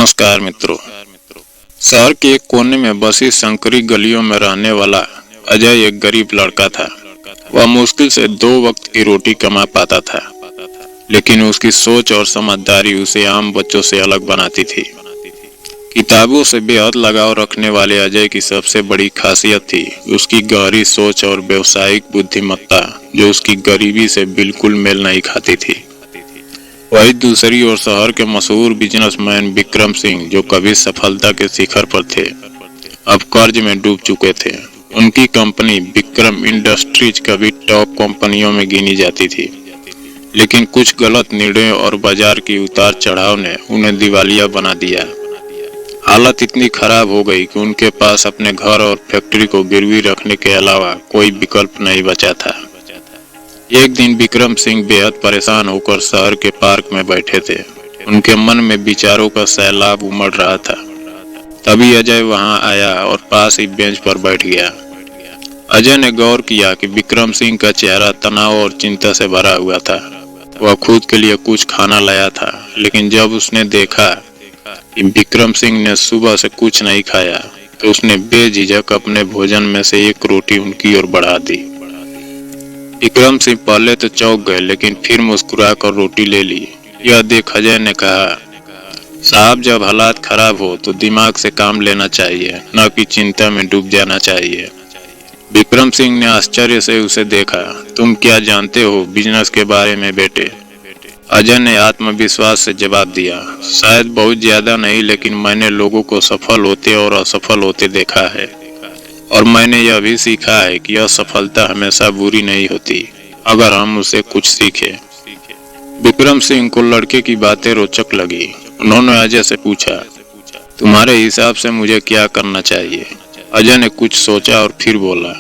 नमस्कार मित्रों। शहर के एक कोने में बसी संकरी गलियों में रहने वाला अजय एक गरीब लड़का था। वह मुश्किल से 2 वक्त की रोटी कमा पाता था, लेकिन उसकी सोच और समझदारी उसे आम बच्चों से अलग बनाती थी। किताबों से बेहद लगाव रखने वाले अजय की सबसे बड़ी खासियत थी उसकी गहरी सोच और व्यावसायिक बुद्धिमत्ता, जो उसकी गरीबी से बिल्कुल मेल नहीं खाती थी। वही दूसरी ओर शहर के मशहूर बिजनेसमैन विक्रम सिंह, जो कभी सफलता के शिखर पर थे, अब कर्ज में डूब चुके थे। उनकी कंपनी विक्रम इंडस्ट्रीज कभी टॉप कंपनियों में गिनी जाती थी, लेकिन कुछ गलत निर्णयों और बाजार की उतार चढ़ाव ने उन्हें दिवालिया बना दिया। हालत इतनी खराब हो गई कि उनके पास अपने घर और फैक्ट्री को गिरवी रखने के अलावा कोई विकल्प नहीं बचा था। एक दिन विक्रम सिंह बेहद परेशान होकर शहर के पार्क में बैठे थे। उनके मन में विचारों का सैलाब उमड़ रहा था। तभी अजय वहां आया और पास ही बेंच पर बैठ गया। अजय ने गौर किया कि विक्रम सिंह का चेहरा तनाव और चिंता से भरा हुआ था। वह खुद के लिए कुछ खाना लाया था, लेकिन जब उसने देखा कि विक्रम सिंह ने सुबह से कुछ नहीं खाया, तो उसने बेझिझक अपने भोजन में से एक रोटी उनकी ओर बढ़ा दी। विक्रम सिंह पहले तो चौंक गए, लेकिन फिर मुस्कुराकर रोटी ले ली। यह देख अजय ने कहा, साहब, जब हालात खराब हो तो दिमाग से काम लेना चाहिए, न कि चिंता में डूब जाना चाहिए। विक्रम सिंह ने आश्चर्य से उसे देखा। तुम क्या जानते हो बिजनेस के बारे में बेटे? अजय ने आत्मविश्वास से जवाब दिया, शायद बहुत ज्यादा नहीं, लेकिन मैंने लोगों को सफल होते और असफल होते देखा है, और मैंने यह भी सीखा है कि असफलता हमेशा बुरी नहीं होती, अगर हम उसे कुछ सीखें। विक्रम सिंह को लड़के की बातें रोचक लगी। उन्होंने अजय से पूछा, तुम्हारे हिसाब से मुझे क्या करना चाहिए? अजय ने कुछ सोचा और फिर बोला,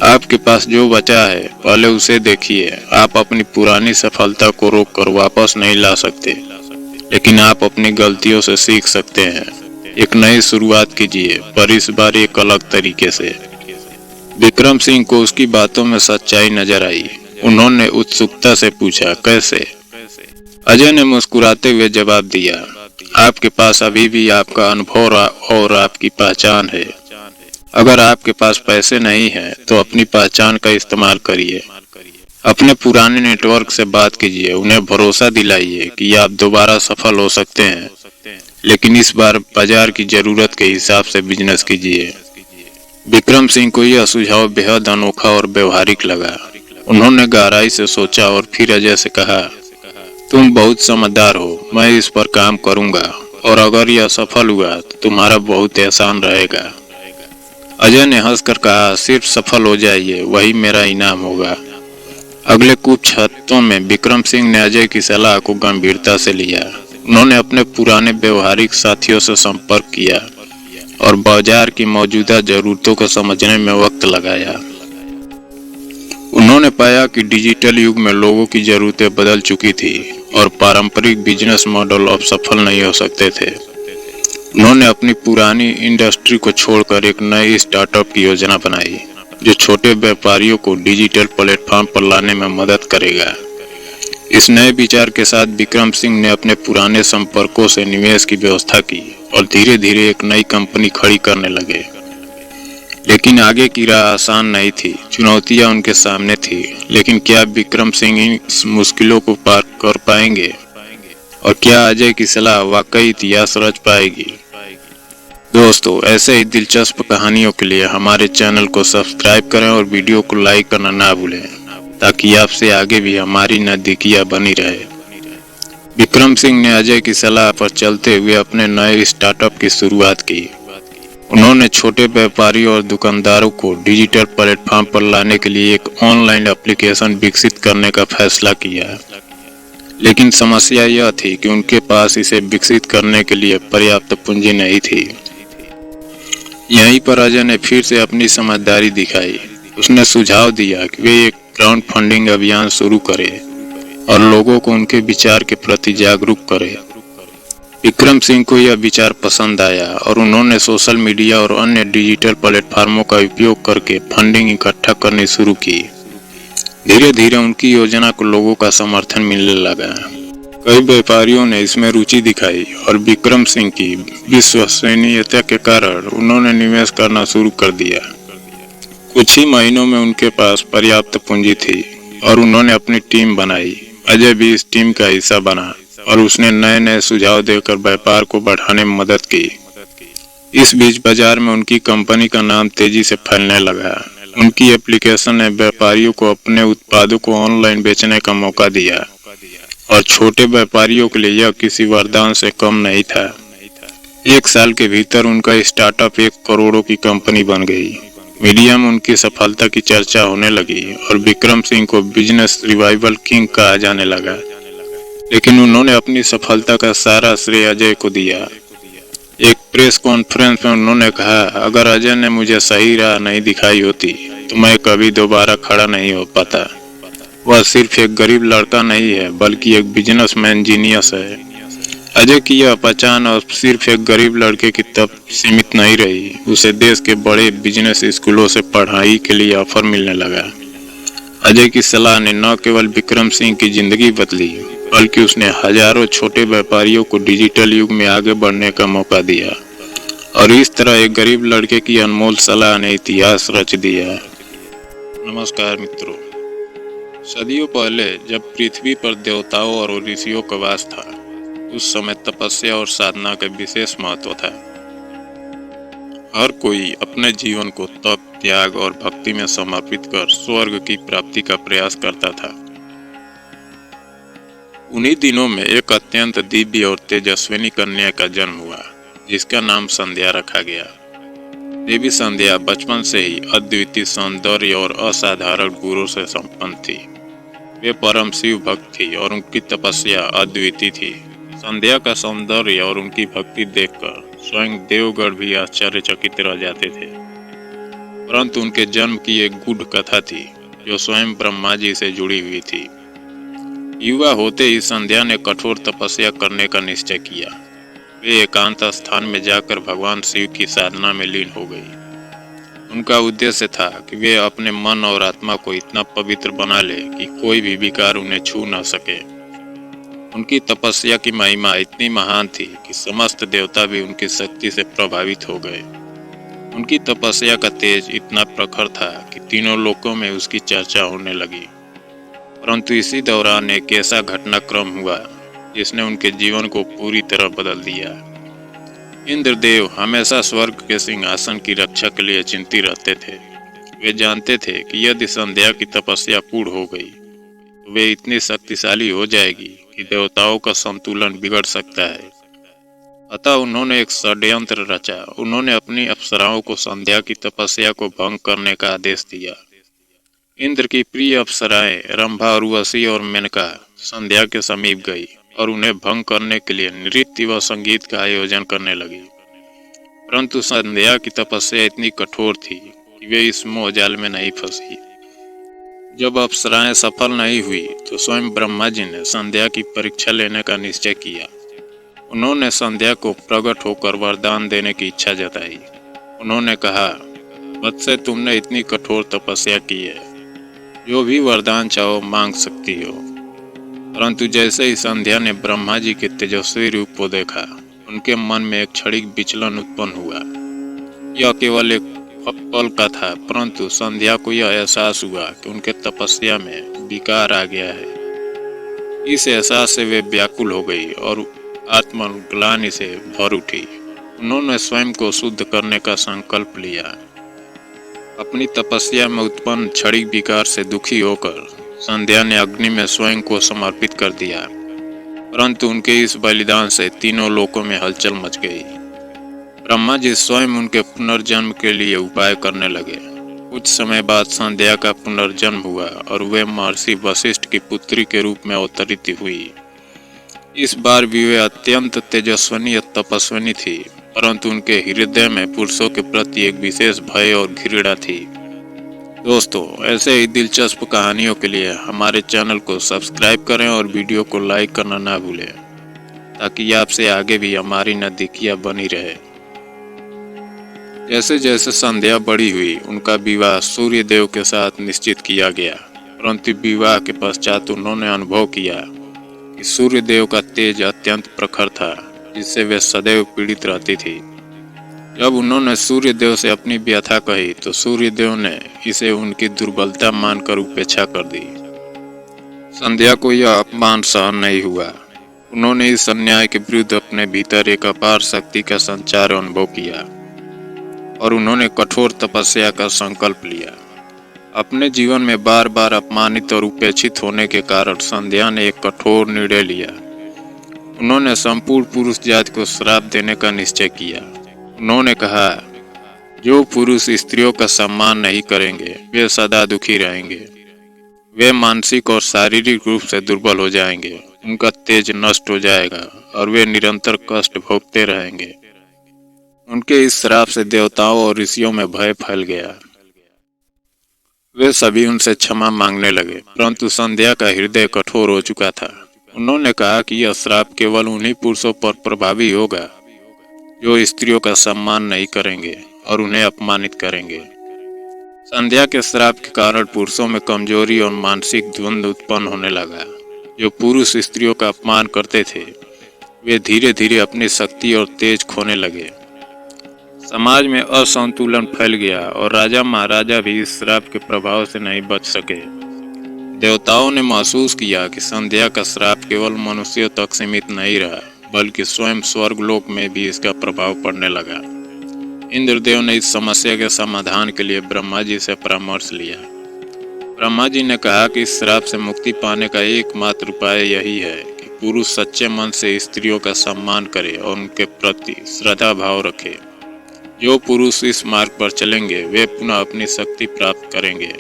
आपके पास जो बचा है पहले उसे देखिए। आप अपनी पुरानी सफलता को रोककर वापस नहीं ला सकते, लेकिन आप अपनी गलतियों से सीख सकते हैं। एक नई शुरुआत कीजिए, पर इस बार एक अलग तरीके से। विक्रम सिंह को उसकी बातों में सच्चाई नजर आई। उन्होंने उत्सुकता से पूछा, कैसे? अजय ने मुस्कुराते हुए जवाब दिया, आपके पास अभी भी आपका अनुभव और आपकी पहचान है। अगर आपके पास पैसे नहीं हैं, तो अपनी पहचान का इस्तेमाल करिए। अपने पुराने नेटवर्क से बात कीजिए, उन्हें भरोसा दिलाइए कि आप दोबारा सफल हो सकते हैं, लेकिन इस बार बाजार की जरूरत के हिसाब से बिजनेस कीजिए। विक्रम सिंह को यह सुझाव बेहद अनोखा और व्यवहारिक लगा। उन्होंने गहराई से सोचा और फिर अजय से कहा, तुम बहुत समझदार हो, मैं इस पर काम करूंगा, और अगर यह सफल हुआ तो तुम्हारा बहुत एहसान रहेगा। अजय ने हंसकर कहा, सिर्फ सफल हो जाइए, वही मेरा इनाम होगा। अगले कुछ हफ्तों में विक्रम सिंह ने अजय की सलाह को गंभीरता से लिया। उन्होंने अपने पुराने व्यवहारिक साथियों से संपर्क किया और बाजार की मौजूदा जरूरतों को समझने में वक्त लगाया। उन्होंने पाया कि डिजिटल युग में लोगों की जरूरतें बदल चुकी थी और पारंपरिक बिजनेस मॉडल अब सफल नहीं हो सकते थे। उन्होंने अपनी पुरानी इंडस्ट्री को छोड़कर एक नई स्टार्टअप की योजना बनाई, जो छोटे व्यापारियों को डिजिटल प्लेटफॉर्म पर लाने में मदद करेगा। इस नए विचार के साथ विक्रम सिंह ने अपने पुराने संपर्कों से निवेश की व्यवस्था की और धीरे धीरे एक नई कंपनी खड़ी करने लगे। लेकिन आगे की राह आसान नहीं थी। चुनौतियां उनके सामने थी, लेकिन क्या विक्रम सिंह इन मुश्किलों को पार कर पाएंगे? और क्या अजय की सलाह वाकई इतिहास रच पाएगी? दोस्तों, ऐसे ही दिलचस्प कहानियों के लिए हमारे चैनल को सब्सक्राइब करें और वीडियो को लाइक करना ना भूलें, ताकि आपसे आगे भी हमारी नजदीकियां बनी रहे। विक्रम सिंह ने अजय की सलाह पर चलते हुए अपने नए स्टार्टअप की शुरुआत की। उन्होंने छोटे व्यापारियों और दुकानदारों को डिजिटल प्लेटफॉर्म पर लाने के लिए एक ऑनलाइन एप्लीकेशन विकसित करने का फैसला किया। लेकिन समस्या यह थी कि उनके पास इसे विकसित करने के लिए पर्याप्त पूंजी नहीं थी। यहीं पर अजय ने फिर से अपनी समझदारी दिखाई। उसने सुझाव दिया कि वे एक क्राउड फंडिंग अभियान शुरू करें और लोगों को उनके विचार के प्रति जागरूक करें। विक्रम सिंह को यह विचार पसंद आया और उन्होंने सोशल मीडिया और अन्य डिजिटल प्लेटफॉर्मों का उपयोग करके फंडिंग इकट्ठा करनी शुरू की। धीरे धीरे उनकी योजना को लोगों का समर्थन मिलने लगा। कई व्यापारियों ने इसमें रुचि दिखाई और विक्रम सिंह की विश्वसनीयता के कारण उन्होंने निवेश करना शुरू कर दिया। कुछ ही महीनों में उनके पास पर्याप्त पूंजी थी और उन्होंने अपनी टीम बनाई। अजय भी इस टीम का हिस्सा बना और उसने नए नए सुझाव देकर व्यापार को बढ़ाने में मदद की। इस बीच बाजार में उनकी कंपनी का नाम तेजी से फैलने लगा। उनकी एप्लीकेशन ने व्यापारियों को अपने उत्पादों को ऑनलाइन बेचने का मौका दिया और छोटे व्यापारियों के लिए यह किसी वरदान से कम नहीं था। 1 साल के भीतर उनका स्टार्टअप 1 करोड़ों की कंपनी बन गई। मीडिया में उनकी सफलता की चर्चा होने लगी और विक्रम सिंह को बिजनेस रिवाइवल किंग कहा जाने लगा। लेकिन उन्होंने अपनी सफलता का सारा श्रेय अजय को दिया। एक प्रेस कॉन्फ्रेंस में उन्होंने कहा, अगर अजय ने मुझे सही राह नहीं दिखाई होती तो मैं कभी दोबारा खड़ा नहीं हो पाता। वह सिर्फ एक गरीब लड़का नहीं है बल्कि एक बिजनेसमैन जीनियस है। अजय की यह पहचान अब सिर्फ एक गरीब लड़के की तक सीमित नहीं रही, उसे देश के बड़े बिजनेस स्कूलों से पढ़ाई के लिए ऑफर मिलने लगा। अजय की सलाह ने न केवल विक्रम सिंह की जिंदगी बदली बल्कि उसने हजारों छोटे व्यापारियों को डिजिटल युग में आगे बढ़ने का मौका दिया और इस तरह एक गरीब लड़के की अनमोल सलाह ने इतिहास रच दिया। नमस्कार मित्रों, सदियों पहले जब पृथ्वी पर देवताओं और ऋषियों का वास था, उस समय तपस्या और साधना का विशेष महत्व था। हर कोई अपने जीवन को तप, त्याग और भक्ति में समर्पित कर स्वर्ग की प्राप्ति का प्रयास करता था। उन्हीं दिनों में एक अत्यंत दिव्य और तेजस्विनी कन्या का जन्म हुआ, जिसका नाम संध्या रखा गया। देवी संध्या बचपन से ही अद्वितीय सौंदर्य और असाधारण गुणों से संपन्न थी। वे परम शिव भक्त थी और उनकी तपस्या अद्वितीय थी। संध्या का सौंदर्य और उनकी भक्ति देखकर स्वयं देवगढ़ भी आश्चर्यचकित रह जाते थे। परंतु उनके जन्म की एक गूढ़ कथा थी जो स्वयं ब्रह्मा जी से जुड़ी हुई थी। युवा होते ही संध्या ने कठोर तपस्या करने का निश्चय किया। वे एकांत स्थान में जाकर भगवान शिव की साधना में लीन हो गई। उनका उद्देश्य था कि वे अपने मन और आत्मा को इतना पवित्र बना ले कि कोई भी विकार उन्हें छू न सके। उनकी तपस्या की महिमा इतनी महान थी कि समस्त देवता भी उनकी शक्ति से प्रभावित हो गए। उनकी तपस्या का तेज इतना प्रखर था कि तीनों लोकों में उसकी चर्चा होने लगी। परंतु इसी दौरान एक ऐसा घटनाक्रम हुआ जिसने उनके जीवन को पूरी तरह बदल दिया। इंद्रदेव हमेशा स्वर्ग के सिंहासन की रक्षा के लिए चिंतित रहते थे। वे जानते थे कि यदि संध्या की तपस्या पूर्ण हो गई तो वे इतनी शक्तिशाली हो जाएगी कि देवताओं का संतुलन बिगड़ सकता है। अतः उन्होंने एक षड्यंत्र रचा। उन्होंने अपनी अप्सराओं को संध्या की तपस्या को भंग करने का आदेश दिया। इंद्र की प्रिय अप्सराएं रंभा, उर्वशी और मेनका संध्या के समीप गई और उन्हें भंग करने के लिए नृत्य व संगीत का आयोजन करने लगी। परंतु संध्या की तपस्या इतनी कठोर थी कि वे इस मोहजाल में नहीं फंसी। जब अप्सराएं सफल नहीं हुई तो स्वयं ब्रह्मा जी ने संध्या की परीक्षा लेने का निश्चय किया। उन्होंने संध्या को प्रकट होकर वरदान देने की इच्छा जताई। उन्होंने कहा, वत्से, तुमने इतनी कठोर तपस्या की है, जो भी वरदान चाहो मांग सकती हो। परंतु जैसे ही संध्या ने ब्रह्मा जी के तेजस्वी रूप को देखा, उनके मन में एक क्षणिक विचलन उत्पन्न हुआ। यह केवल एक पल का था, परंतु संध्या को यह एहसास हुआ कि उनके तपस्या में विकार आ गया है। इस एहसास से वे व्याकुल हो गई और आत्मग्लानि से भर उठी। उन्होंने स्वयं को शुद्ध करने का संकल्प लिया। अपनी तपस्या में उत्पन्न क्षणिक विकार से दुखी होकर संध्या ने अग्नि में स्वयं को समर्पित कर दिया। परंतु उनके इस बलिदान से तीनों लोकों में हलचल मच गई। ब्रह्मा जी स्वयं उनके पुनर्जन्म के लिए उपाय करने लगे। कुछ समय बाद संध्या का पुनर्जन्म हुआ और वे महर्षि वशिष्ठ की पुत्री के रूप में अवतरित हुई। इस बार भी वे अत्यंत तेजस्विनी और तपस्विनी थी, परंतु उनके हृदय में पुरुषों के प्रति एक विशेष भय और घृणा थी। दोस्तों, ऐसे ही दिलचस्प कहानियों के लिए हमारे चैनल को सब्सक्राइब करें और वीडियो को लाइक करना ना भूलें, ताकि आपसे आगे भी हमारी नज़दीकियां बनी रहे। जैसे जैसे संध्या बड़ी हुई, उनका विवाह सूर्य देव के साथ निश्चित किया गया। परंतु विवाह के पश्चात उन्होंने अनुभव किया कि सूर्य देव का तेज अत्यंत प्रखर था, जिससे वे सदैव पीड़ित रहती थी। जब उन्होंने सूर्य देव से अपनी व्यथा कही तो सूर्य देव ने इसे उनकी दुर्बलता मानकर उपेक्षा कर दी। संध्या को यह अपमान सहन नहीं हुआ। उन्होंने इस अन्याय के विरुद्ध अपने भीतर एक अपार शक्ति का संचार अनुभव किया और उन्होंने कठोर तपस्या का संकल्प लिया। अपने जीवन में बार बार अपमानित और उपेक्षित होने के कारण संध्या ने एक कठोर निर्णय लिया। उन्होंने संपूर्ण पुरुष जाति को श्राप देने का निश्चय किया। उन्होंने कहा, जो पुरुष स्त्रियों का सम्मान नहीं करेंगे वे सदा दुखी रहेंगे। वे मानसिक और शारीरिक रूप से दुर्बल हो जाएंगे, उनका तेज नष्ट हो जाएगा और वे निरंतर कष्ट भोगते रहेंगे। उनके इस श्राप से देवताओं और ऋषियों में भय फैल गया। वे सभी उनसे क्षमा मांगने लगे, परंतु संध्या का हृदय कठोर हो चुका था। उन्होंने कहा कि यह श्राप केवल उन्हीं पुरुषों पर प्रभावी होगा जो स्त्रियों का सम्मान नहीं करेंगे और उन्हें अपमानित करेंगे। संध्या के श्राप के कारण पुरुषों में कमजोरी और मानसिक द्वंद्व उत्पन्न होने लगा। जो पुरुष स्त्रियों का अपमान करते थे वे धीरे धीरे अपनी शक्ति और तेज खोने लगे। समाज में असंतुलन फैल गया और राजा महाराजा भी इस श्राप के प्रभाव से नहीं बच सके। देवताओं ने महसूस किया कि संध्या का श्राप केवल मनुष्यों तक सीमित नहीं रहा, बल्कि स्वयं स्वर्गलोक में भी इसका प्रभाव पड़ने लगा। इंद्रदेव ने इस समस्या के समाधान के लिए ब्रह्मा जी से परामर्श लिया। ब्रह्मा जी ने कहा कि इस श्राप से मुक्ति पाने का एकमात्र उपाय यही है कि पुरुष सच्चे मन से स्त्रियों का सम्मान करे और उनके प्रति श्रद्धा भाव रखे। जो पुरुष इस मार्ग पर चलेंगे वे पुनः अपनी शक्ति प्राप्त करेंगे।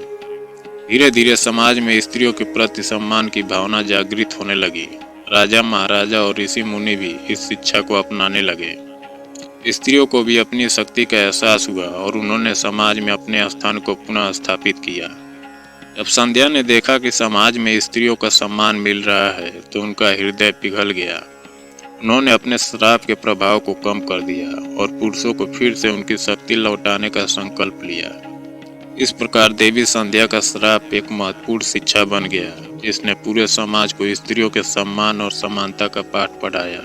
धीरे धीरे समाज में स्त्रियों के प्रति सम्मान की भावना जागृत होने लगी। राजा महाराजा और ऋषि मुनि भी इस शिक्षा को अपनाने लगे। स्त्रियों को भी अपनी शक्ति का एहसास हुआ और उन्होंने समाज में अपने स्थान को पुनः स्थापित किया। जब संध्या ने देखा कि समाज में स्त्रियों का सम्मान मिल रहा है तो उनका हृदय पिघल गया। उन्होंने अपने श्राप के प्रभाव को कम कर दिया और पुरुषों को फिर से उनकी शक्ति लौटाने का संकल्प लिया। इस प्रकार देवी संध्या का श्राप एक महत्वपूर्ण शिक्षा बन गया, जिसने पूरे समाज को स्त्रियों के सम्मान और समानता का पाठ पढ़ाया।